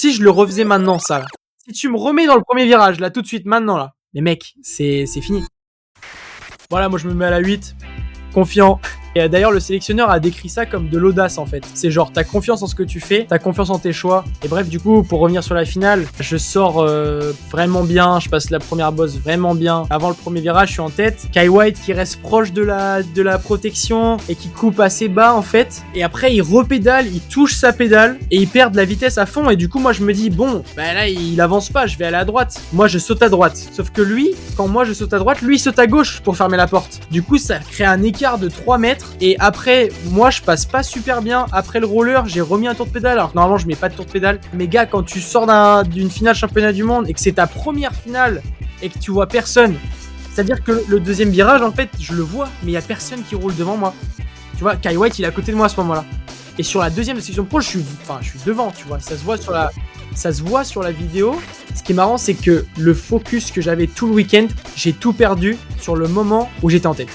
Si je le refaisais maintenant, ça, là. Si tu me remets dans le premier virage, là, tout de suite, maintenant, là. Mais mec, c'est fini. Voilà, moi je me mets à la 8. Confiant. Et d'ailleurs, le sélectionneur a décrit ça comme de l'audace en fait. C'est genre, t'as confiance en ce que tu fais, t'as confiance en tes choix. Et bref, du coup, pour revenir sur la finale, je sors vraiment bien, je passe la première bosse vraiment bien. Avant le premier virage, je suis en tête. Kyle White qui reste proche de la protection et qui coupe assez bas en fait. Et après, il repédale, il touche sa pédale et il perd de la vitesse à fond. Et du coup, moi, je me dis, bon, bah là, il avance pas, je vais aller à droite. Moi, je saute à droite. Sauf que lui, quand moi je saute à droite, lui il saute à gauche pour fermer la porte. Du coup, ça crée un écart de 3 mètres. Et après, moi je passe pas super bien. Après le roller, j'ai remis un tour de pédale. Alors normalement, je mets pas de tour de pédale. Mais gars, quand tu sors d'une finale championnat du monde et que c'est ta première finale et que tu vois personne, c'est-à-dire que le deuxième virage, en fait, je le vois, mais il y a personne qui roule devant moi. Tu vois, Kyle White, il est à côté de moi à ce moment-là. Et sur la deuxième section pro, je suis devant, tu vois. Ça se voit sur la vidéo. Ce qui est marrant, c'est que le focus que j'avais tout le week-end, j'ai tout perdu sur le moment où j'étais en tête.